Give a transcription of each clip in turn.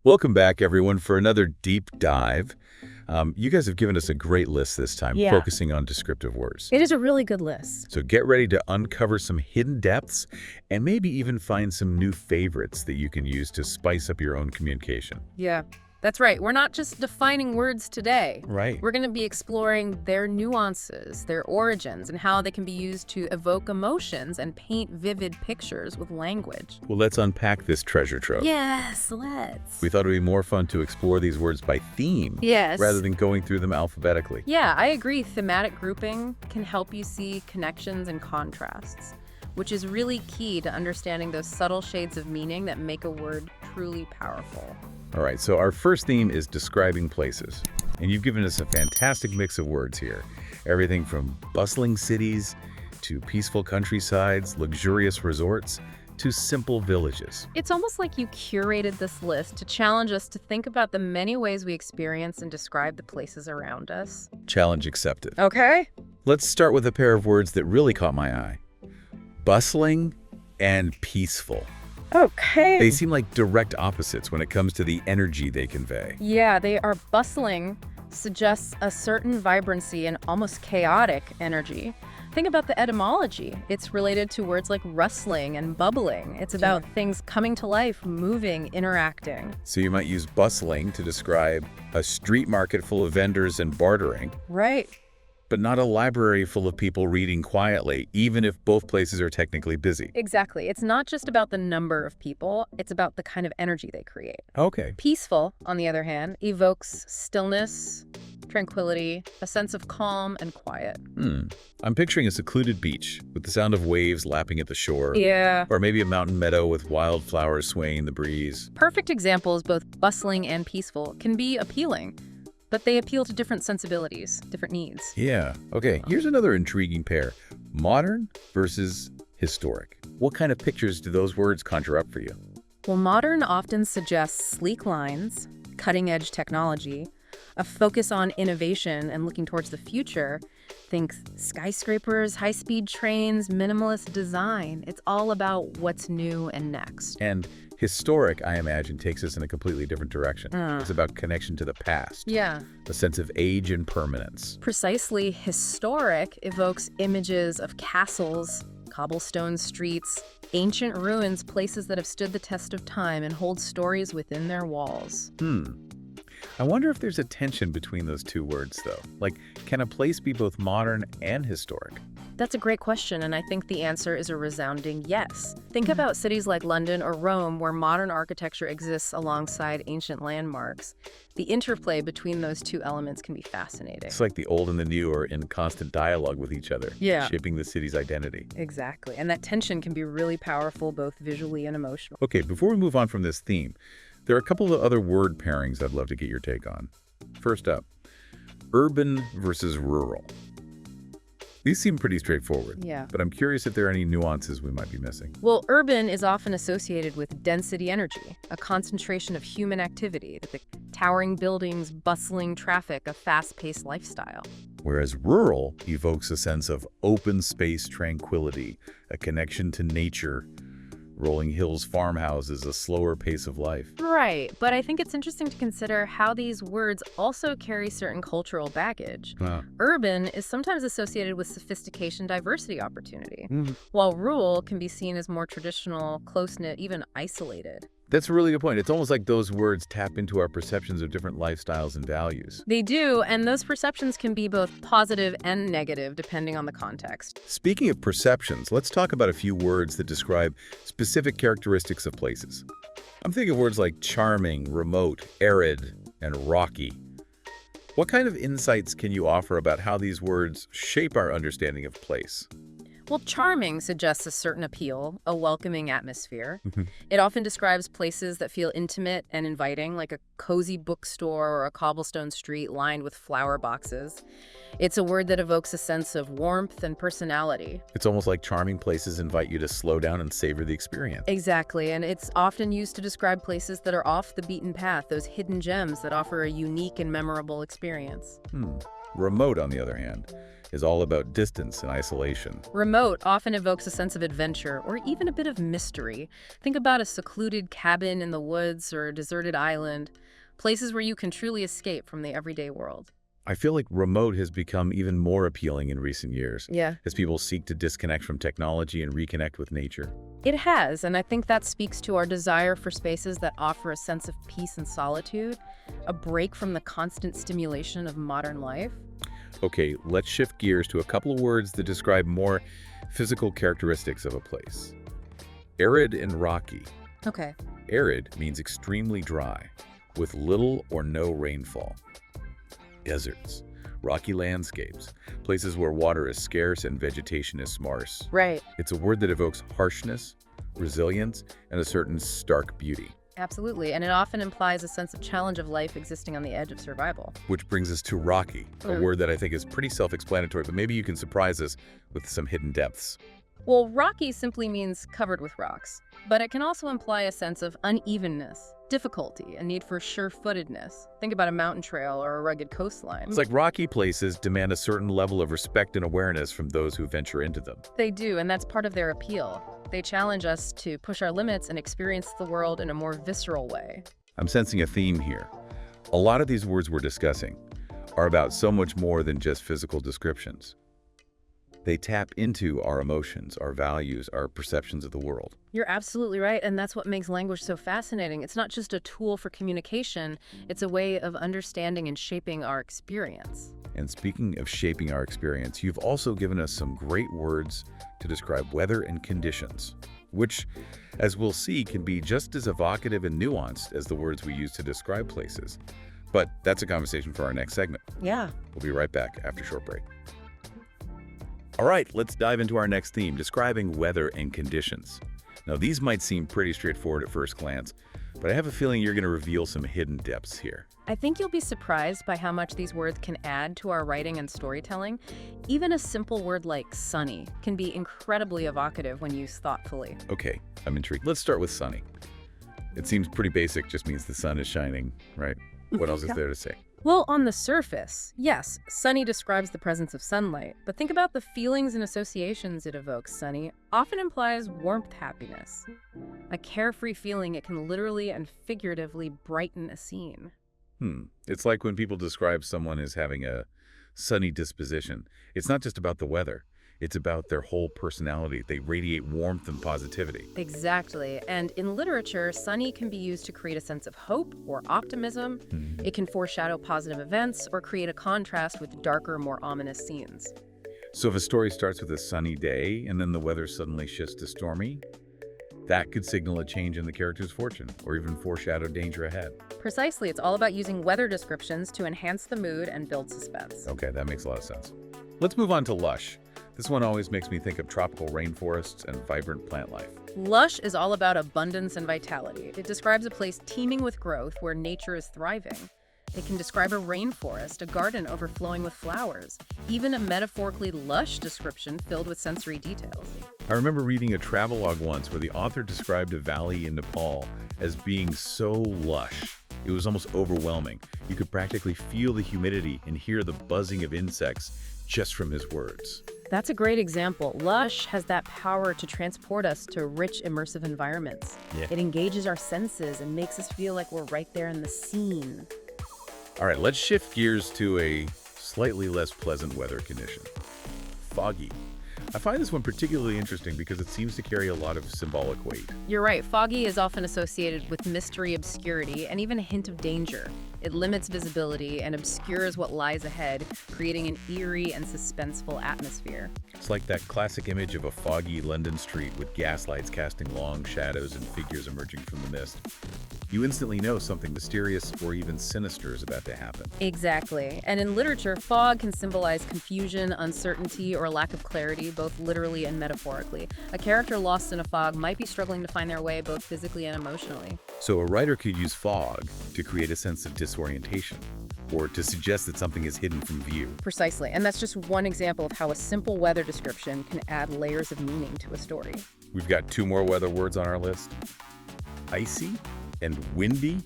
Welcome back, everyone, for another deep dive. You guys have given us a great list this time, Yeah. focusing on descriptive words. It is a really good list. So get ready to uncover some hidden depths and maybe even find some new favorites that you can use to spice up your own communication. Yeah, that's right. We're not just defining words today. Right. We're going to be exploring their nuances, their origins, and how they can be used to evoke emotions and paint vivid pictures with language. Well, let's unpack this treasure trove. Yes, let's. We thought it would be more fun to explore these words by theme Yes. rather than going through them alphabetically. Yeah, I agree. Thematic grouping can help you see connections and contrasts, which is really key to understanding those subtle shades of meaning that make a word truly powerful. All right, so our first theme is describing places. And you've given us a fantastic mix of words here. Everything from bustling cities to peaceful countrysides, luxurious resorts, to simple villages. It's almost like you curated this list to challenge us to think about the many ways we experience and describe the places around us. Challenge accepted. Okay. Let's start with a pair of words that really caught my eye. Bustling and peaceful. Okay. They seem like direct opposites when it comes to the energy they convey. Yeah, they are bustling, suggests a certain vibrancy and almost chaotic energy. Think about the etymology. It's related to words like rustling and bubbling. It's about things coming to life, moving, interacting. So you might use bustling to describe a street market full of vendors and bartering, Right. but not a library full of people reading quietly, even if both places are technically busy. Exactly. It's not just about the number of people, it's about the kind of energy they create. Okay. Peaceful, on the other hand, evokes stillness, tranquility, a sense of calm and quiet. I'm picturing a secluded beach with the sound of waves lapping at the shore. Yeah. Or maybe a mountain meadow with wildflowers swaying in the breeze. Perfect examples, both bustling and peaceful, can be appealing, but they appeal to different sensibilities, different needs. Yeah. Okay, here's another intriguing pair. Modern versus historic. What kind of pictures do those words conjure up for you? Well, modern often suggests sleek lines, cutting-edge technology, a focus on innovation and looking towards the future. Think skyscrapers, high-speed trains, minimalist design. It's all about what's new and next. And historic, I imagine, takes us in a completely different direction. It's about connection to the past. Yeah. A sense of age and permanence. Precisely, historic evokes images of castles, cobblestone streets, ancient ruins, places that have stood the test of time and hold stories within their walls. I wonder if there's a tension between those two words, though. Like, can a place be both modern and historic? That's a great question, and I think the answer is a resounding yes. Think about cities like London or Rome, where modern architecture exists alongside ancient landmarks. The interplay between those two elements can be fascinating. It's like the old and the new are in constant dialogue with each other, Yeah. shaping the city's identity. Exactly, and that tension can be really powerful, both visually and emotionally. Okay, before we move on from this theme, there are a couple of other word pairings I'd love to get your take on. First up, urban versus rural. These seem pretty straightforward, Yeah. but I'm curious if there are any nuances we might be missing. Well, urban is often associated with density energy, a concentration of human activity, the towering buildings, bustling traffic, a fast-paced lifestyle. Whereas rural evokes a sense of open space tranquility, a connection to nature, rolling hills, farmhouses, a slower pace of life. Right, but I think it's interesting to consider how these words also carry certain cultural baggage. Urban is sometimes associated with sophistication, diversity, opportunity, while rural can be seen as more traditional, close-knit, even isolated. That's a really good point. It's almost like those words tap into our perceptions of different lifestyles and values. They do, and those perceptions can be both positive and negative depending on the context. Speaking of perceptions, let's talk about a few words that describe specific characteristics of places. I'm thinking of words like charming, remote, arid, and rocky. What kind of insights can you offer about how these words shape our understanding of place? Well, charming suggests a certain appeal, a welcoming atmosphere. It often describes places that feel intimate and inviting, like a cozy bookstore or a cobblestone street lined with flower boxes. It's a word that evokes a sense of warmth and personality. It's almost like charming places invite you to slow down and savor the experience. Exactly, and it's often used to describe places that are off the beaten path, those hidden gems that offer a unique and memorable experience. Remote, on the other hand, is all about distance and isolation. Remote often evokes a sense of adventure or even a bit of mystery. Think about a secluded cabin in the woods or a deserted island, places where you can truly escape from the everyday world. I feel like remote has become even more appealing in recent years Yeah. as people seek to disconnect from technology and reconnect with nature. It has, and I think that speaks to our desire for spaces that offer a sense of peace and solitude, a break from the constant stimulation of modern life. Okay, let's shift gears to a couple of words that describe more physical characteristics of a place. Arid and rocky. Okay. Arid means extremely dry, with little or no rainfall. Deserts, rocky landscapes, places where water is scarce and vegetation is sparse. Right. It's a word that evokes harshness, resilience, and a certain stark beauty. Absolutely, and it often implies a sense of challenge of life existing on the edge of survival. Which brings us to rocky, a Mm. word that I think is pretty self-explanatory, but maybe you can surprise us with some hidden depths. Well, rocky simply means covered with rocks, but it can also imply a sense of unevenness, difficulty, a need for sure-footedness. Think about a mountain trail or a rugged coastline. It's like rocky places demand a certain level of respect and awareness from those who venture into them. They do, and that's part of their appeal. They challenge us to push our limits and experience the world in a more visceral way. I'm sensing a theme here. A lot of these words we're discussing are about so much more than just physical descriptions. They tap into our emotions, our values, our perceptions of the world. You're absolutely right, and that's what makes language so fascinating. It's not just a tool for communication, it's a way of understanding and shaping our experience. And speaking of shaping our experience, you've also given us some great words to describe weather and conditions, which, as we'll see, can be just as evocative and nuanced as the words we use to describe places. But that's a conversation for our next segment. Yeah. We'll be right back after a short break. All right, let's dive into our next theme, describing weather and conditions. Now, these might seem pretty straightforward at first glance, but I have a feeling you're going to reveal some hidden depths here. I think you'll be surprised by how much these words can add to our writing and storytelling. Even a simple word like sunny can be incredibly evocative when used thoughtfully. Okay, I'm intrigued. Let's start with sunny. It seems pretty basic, just means the sun is shining, right? What else is there to say? Well, on the surface, yes, sunny describes the presence of sunlight, but think about the feelings and associations it evokes. Sunny often implies warmth, happiness. A carefree feeling, it can literally and figuratively brighten a scene. It's like when people describe someone as having a sunny disposition. It's not just about the weather. It's about their whole personality. They radiate warmth and positivity. Exactly. And in literature, sunny can be used to create a sense of hope or optimism. It can foreshadow positive events or create a contrast with darker, more ominous scenes. So if a story starts with a sunny day and then the weather suddenly shifts to stormy, that could signal a change in the character's fortune or even foreshadow danger ahead. Precisely. It's all about using weather descriptions to enhance the mood and build suspense. Okay, that makes a lot of sense. Let's move on to lush. This one always makes me think of tropical rainforests and vibrant plant life. Lush is all about abundance and vitality. It describes a place teeming with growth where nature is thriving. It can describe a rainforest, a garden overflowing with flowers, even a metaphorically lush description filled with sensory details. I remember reading a travelogue once where the author described a valley in Nepal as being so lush. It was almost overwhelming. You could practically feel the humidity and hear the buzzing of insects just from his words. That's a great example. Lush has that power to transport us to rich, immersive environments. Yeah. It engages our senses and makes us feel like we're right there in the scene. All right, let's shift gears to a slightly less pleasant weather condition. Foggy. I find this one particularly interesting because it seems to carry a lot of symbolic weight. You're right, foggy is often associated with mystery, obscurity, and even a hint of danger. It limits visibility and obscures what lies ahead, creating an eerie and suspenseful atmosphere. It's like that classic image of a foggy London street with gaslights casting long shadows and figures emerging from the mist. You instantly know something mysterious or even sinister is about to happen. Exactly. And in literature, fog can symbolize confusion, uncertainty, or lack of clarity, both literally and metaphorically. A character lost in a fog might be struggling to find their way both physically and emotionally. So a writer could use fog to create a sense of disorientation, or to suggest that something is hidden from view. Precisely. And that's just one example of how a simple weather description can add layers of meaning to a story. We've got 2 more weather words on our list. Icy and windy.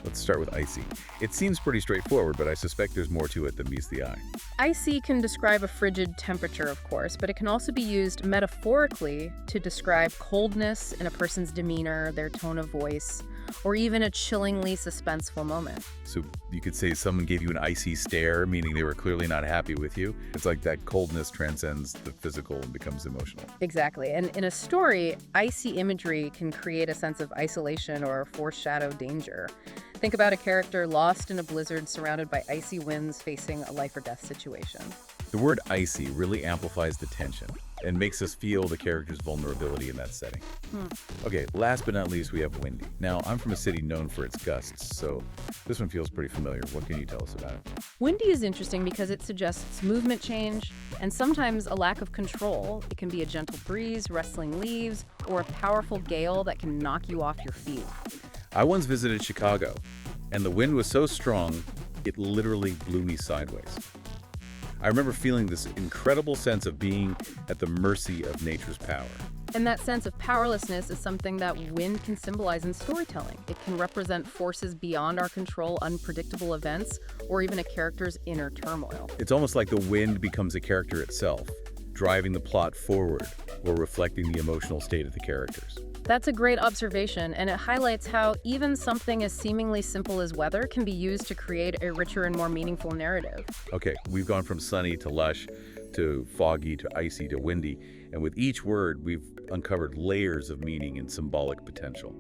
Let's start with icy. It seems pretty straightforward, but I suspect there's more to it than meets the eye. Icy can describe a frigid temperature, of course, but it can also be used metaphorically to describe coldness in a person's demeanor, their tone of voice, or even a chillingly suspenseful moment. So you could say someone gave you an icy stare, meaning they were clearly not happy with you. It's like that coldness transcends the physical and becomes emotional. Exactly. And in a story, icy imagery can create a sense of isolation or foreshadow danger. Think about a character lost in a blizzard surrounded by icy winds facing a life or death situation. The word icy really amplifies the tension and makes us feel the character's vulnerability in that setting. Okay, last but not least, we have windy. Now, I'm from a city known for its gusts, so this one feels pretty familiar. What can you tell us about it? Windy is interesting because it suggests movement change and sometimes a lack of control. It can be a gentle breeze, rustling leaves, or a powerful gale that can knock you off your feet. I once visited Chicago, and the wind was so strong, it literally blew me sideways. I remember feeling this incredible sense of being at the mercy of nature's power. And that sense of powerlessness is something that wind can symbolize in storytelling. It can represent forces beyond our control, unpredictable events, or even a character's inner turmoil. It's almost like the wind becomes a character itself, driving the plot forward or reflecting the emotional state of the characters. That's a great observation, and it highlights how even something as seemingly simple as weather can be used to create a richer and more meaningful narrative. Okay, we've gone from sunny to lush to foggy to icy to windy, and with each word, we've uncovered layers of meaning and symbolic potential.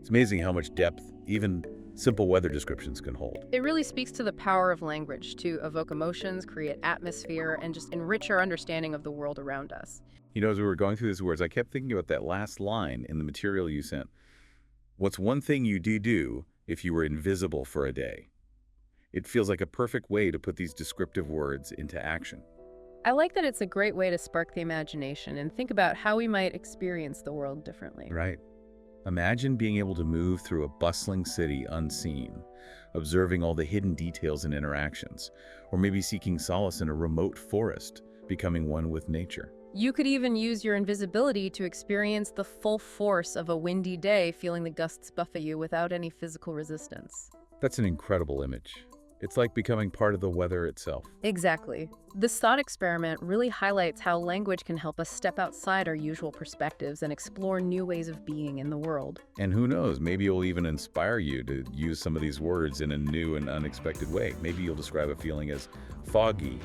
It's amazing how much depth even simple weather descriptions can hold. It really speaks to the power of language to evoke emotions, create atmosphere, and just enrich our understanding of the world around us. You know, as we were going through these words, I kept thinking about that last line in the material you sent. What's one thing you do if you were invisible for a day? It feels like a perfect way to put these descriptive words into action. I like that it's a great way to spark the imagination and think about how we might experience the world differently. Right. Imagine being able to move through a bustling city unseen, observing all the hidden details and interactions, or maybe seeking solace in a remote forest, becoming one with nature. You could even use your invisibility to experience the full force of a windy day, feeling the gusts buffet you without any physical resistance. That's an incredible image. It's like becoming part of the weather itself. Exactly. This thought experiment really highlights how language can help us step outside our usual perspectives and explore new ways of being in the world. And who knows, maybe it'll even inspire you to use some of these words in a new and unexpected way. Maybe you'll describe a feeling as foggy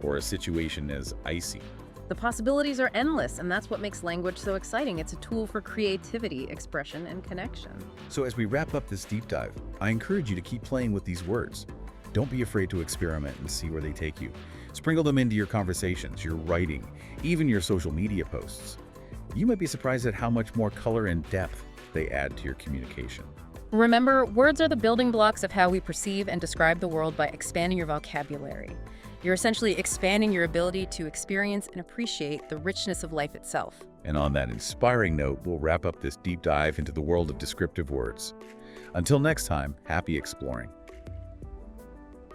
or a situation as icy. The possibilities are endless, and that's what makes language so exciting. It's a tool for creativity, expression, and connection. So as we wrap up this deep dive, I encourage you to keep playing with these words. Don't be afraid to experiment and see where they take you. Sprinkle them into your conversations, your writing, even your social media posts. You might be surprised at how much more color and depth they add to your communication. Remember, words are the building blocks of how we perceive and describe the world by expanding your vocabulary. You're essentially expanding your ability to experience and appreciate the richness of life itself. And on that inspiring note, we'll wrap up this deep dive into the world of descriptive words. Until next time, happy exploring.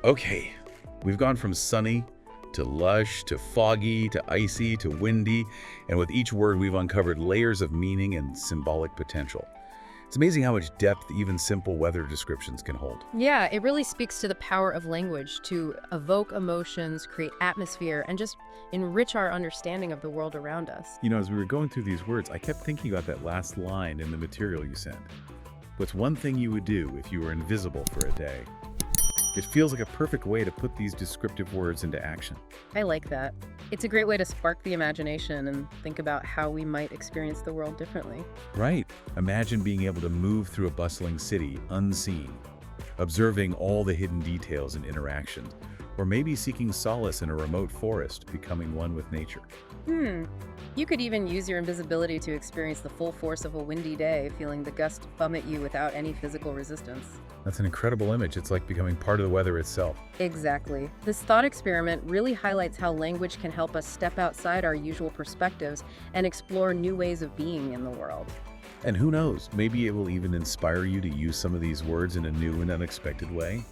Okay, we've gone from sunny to lush to foggy to icy to windy, and with each word we've uncovered layers of meaning and symbolic potential. It's amazing how much depth even simple weather descriptions can hold. Yeah, it really speaks to the power of language to evoke emotions, create atmosphere, and just enrich our understanding of the world around us. You know, as we were going through these words, I kept thinking about that last line in the material you sent. What's one thing you would do if you were invisible for a day? It feels like a perfect way to put these descriptive words into action. I like that. It's a great way to spark the imagination and think about how we might experience the world differently. Right. Imagine being able to move through a bustling city unseen, observing all the hidden details and interactions, or maybe seeking solace in a remote forest, becoming one with nature. You could even use your invisibility to experience the full force of a windy day, feeling the gust bum at you without any physical resistance. That's an incredible image. It's like becoming part of the weather itself. Exactly. This thought experiment really highlights how language can help us step outside our usual perspectives and explore new ways of being in the world. And who knows, maybe it will even inspire you to use some of these words in a new and unexpected way.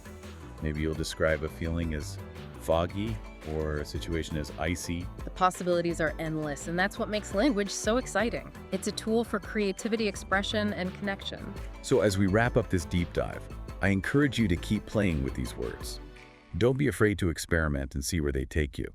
Maybe you'll describe a feeling as foggy or a situation as icy. The possibilities are endless, and that's what makes language so exciting. It's a tool for creativity, expression, and connection. So as we wrap up this deep dive, I encourage you to keep playing with these words. Don't be afraid to experiment and see where they take you.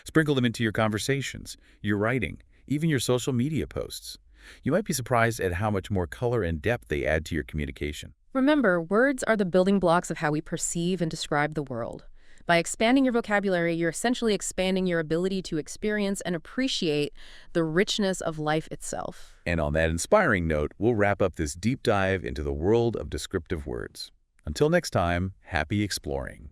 Sprinkle them into your conversations, your writing, even your social media posts. You might be surprised at how much more color and depth they add to your communication. Remember, words are the building blocks of how we perceive and describe the world. By expanding your vocabulary, you're essentially expanding your ability to experience and appreciate the richness of life itself. And on that inspiring note, we'll wrap up this deep dive into the world of descriptive words. Until next time, happy exploring.